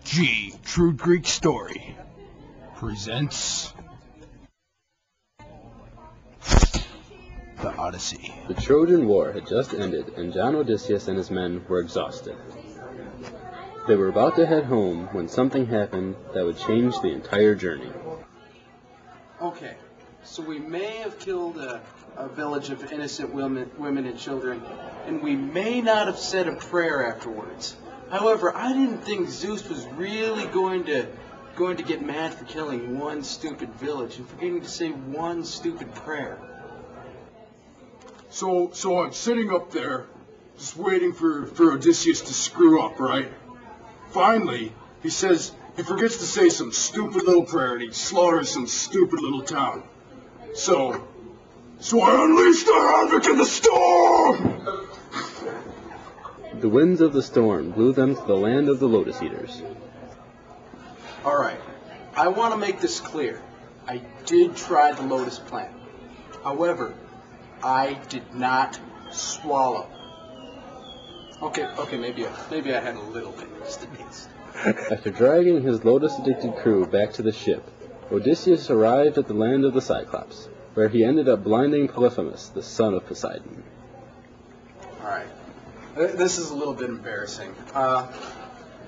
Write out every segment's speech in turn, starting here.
True Greek Story presents the Odyssey. The Trojan War had just ended, and John Odysseus and his men were exhausted. They were about to head home when something happened that would change the entire journey. Okay, so we may have killed a village of innocent women and children, and we may not have said a prayer afterwards. However, I didn't think Zeus was really going to get mad for killing one stupid village and forgetting to say one stupid prayer. So I'm sitting up there, just waiting for Odysseus to screw up, right? Finally, he forgets to say some stupid little prayer and he slaughters some stupid little town. So I unleashed the havoc in the storm! The winds of the storm blew them to the land of the Lotus Eaters. Alright, I want to make this clear. I did try the lotus plant. However, I did not swallow. Okay, maybe I had a little bit, just a taste. After dragging his lotus-addicted crew back to the ship, Odysseus arrived at the land of the Cyclops, where he ended up blinding Polyphemus, the son of Poseidon. Alright, this is a little bit embarrassing.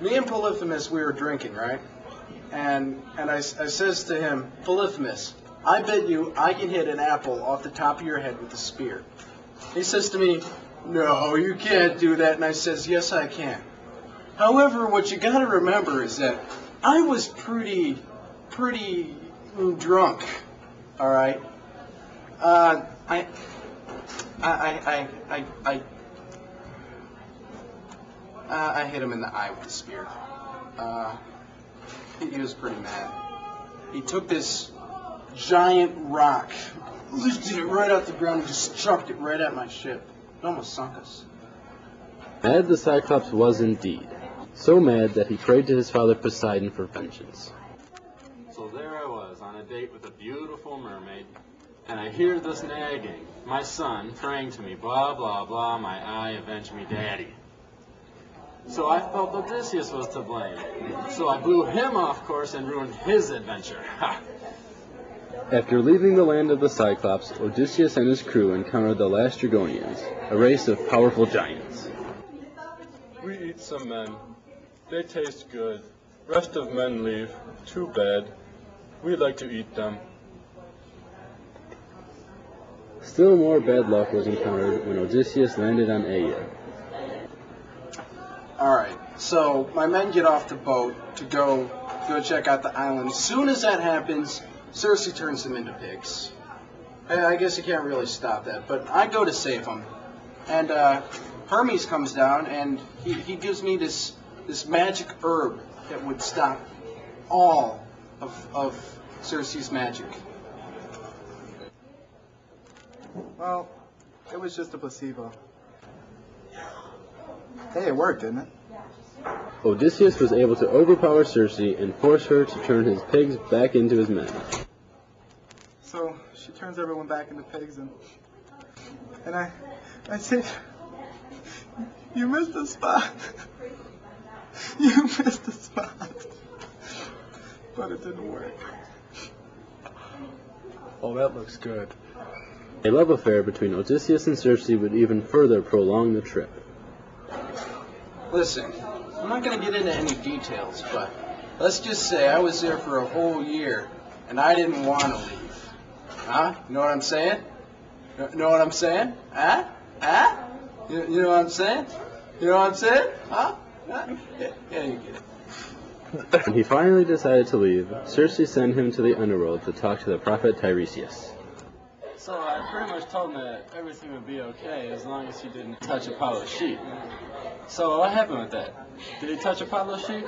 Me and Polyphemus, we were drinking, right? And I says to him, Polyphemus, I bet you I can hit an apple off the top of your head with a spear. He says to me, no, you can't do that. And I says, yes, I can. However, what you got to remember is that I was pretty drunk. All right. I hit him in the eye with a spear. He was pretty mad. He took this giant rock, lifted it right out the ground, and just chucked it right at my ship. It almost sunk us. Mad the Cyclops was indeed, so mad that he prayed to his father Poseidon for vengeance. So there I was, on a date with a beautiful mermaid, and I hear this nagging, my son praying to me, blah, blah, blah, my eye, avenge me, daddy. So I felt Odysseus was to blame. So I blew him off course and ruined his adventure. Ha! After leaving the land of the Cyclops, Odysseus and his crew encountered the Lastrygonians, a race of powerful giants. We eat some men. They taste good. Rest of men leave. Too bad. We like to eat them. Still more bad luck was encountered when Odysseus landed on Aea. Alright, so my men get off the boat to go check out the island. As soon as that happens, Circe turns them into pigs. I guess you can't really stop that, but I go to save them. And Hermes comes down and he gives me this magic herb that would stop all of Circe's magic. Well, it was just a placebo. Hey, it worked, didn't it? Odysseus was able to overpower Circe and force her to turn his pigs back into his men. So she turns everyone back into pigs, and I said, you missed a spot. You missed a spot. But it didn't work. Oh, that looks good. A love affair between Odysseus and Circe would even further prolong the trip. Listen, I'm not going to get into any details, but let's just say I was there for a whole year, and I didn't want to leave. Huh? You know what I'm saying? Know what I'm saying? Huh? Huh? You know what I'm saying? You know what I'm saying? Huh? Yeah, you get it. When he finally decided to leave, Circe sent him to the underworld to talk to the prophet Tiresias. So I pretty much told him that everything would be okay as long as he didn't touch Apollo's sheep. So what happened with that? Did he touch Apollo's sheep?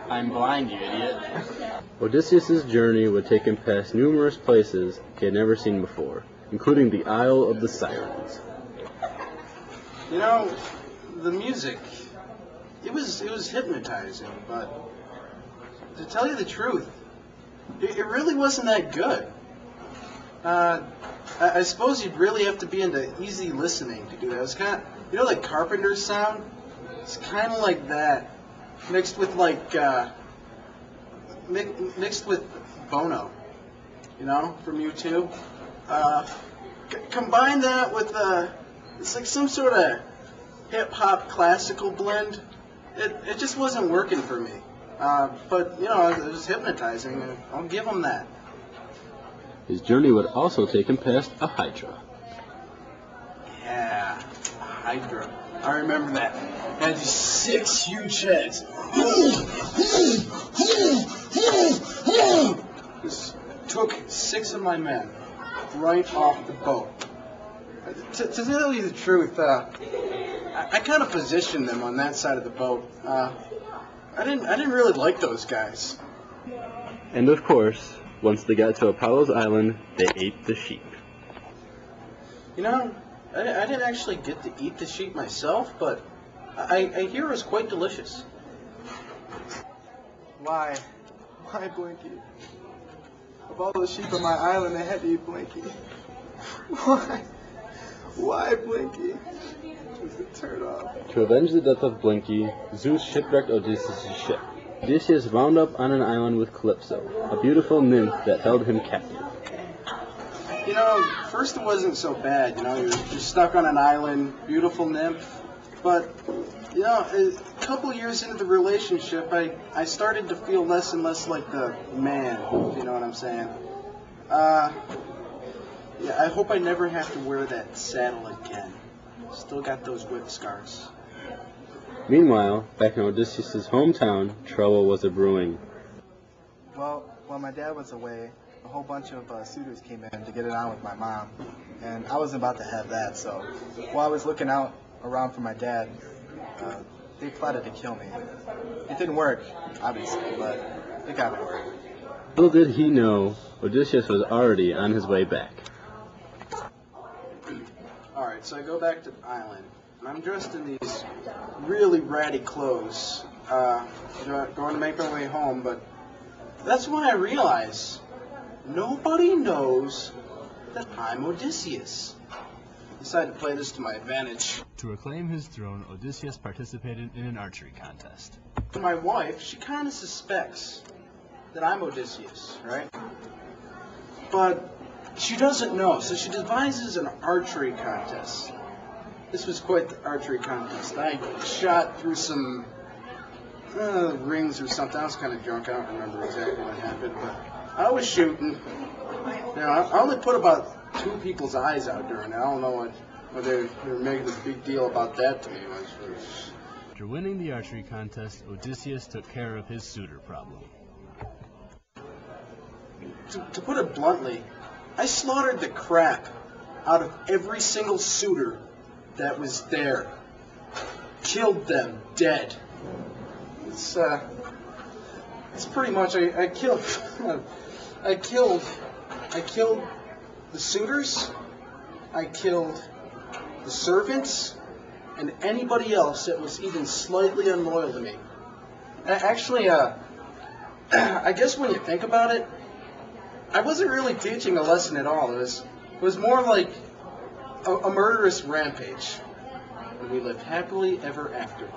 I'm blind, you idiot. Odysseus' journey would take him past numerous places he had never seen before, including the Isle of the Sirens. You know, the music, it was hypnotizing, but to tell you the truth, it really wasn't that good. I suppose you'd really have to be into easy listening to do that. It was kind of, you know, like Carpenter's sound? It's kind of like that. mixed with like mixed with Bono, you know, from U2. Combine that with it's like some sort of hip hop classical blend. It just wasn't working for me. But you know, it was hypnotizing. And I'll give him that. His journey would also take him past a hydra. Yeah, hydra. I remember that. It had these 6 huge heads. This took 6 of my men right off the boat. To tell you the truth, I kind of positioned them on that side of the boat. I didn't really like those guys. And of course, once they got to Apollo's island, they ate the sheep. You know, I didn't actually get to eat the sheep myself, but I hear it was quite delicious. Why? Why Blinky? Of all the sheep on my island, they had to eat Blinky. Why? Why Blinky? Turn off. To avenge the death of Blinky, Zeus shipwrecked Odysseus' ship. Odysseus wound up on an island with Calypso, a beautiful nymph that held him captive. You know, first it wasn't so bad, you know, you're stuck on an island, beautiful nymph, but, you know, a couple years into the relationship, I started to feel less and less like the man, if you know what I'm saying. Yeah, I hope I never have to wear that saddle again. Still got those whip scars. Meanwhile, back in Odysseus' hometown, trouble was a-brewing. Well, while my dad was away, a whole bunch of suitors came in to get it on with my mom, and I wasn't about to have that, so while I was looking out around for my dad, they plotted to kill me. It didn't work, obviously, but it got me work. Little did he know, Odysseus was already on his way back. Alright, so I go back to the island, and I'm dressed in these really ratty clothes, going to make my way home, but that's when I realize nobody knows that I'm Odysseus. I decided to play this to my advantage. To reclaim his throne, Odysseus participated in an archery contest. My wife, she kind of suspects that I'm Odysseus, right? But she doesn't know, so she devises an archery contest. This was quite the archery contest. I shot through some rings or something. I was kind of drunk. I don't remember exactly what happened, but I was shooting. You know, I only put about 2 people's eyes out during it. I don't know what they were making a big deal about that to me. After winning the archery contest, Odysseus took care of his suitor problem. To put it bluntly, I slaughtered the crap out of every single suitor that was there. Killed them dead. It's pretty much I killed I killed the suitors, I killed the servants, and anybody else that was even slightly unloyal to me. Actually, I guess when you think about it, I wasn't really teaching a lesson at all. It was more like a murderous rampage. And we lived happily ever after.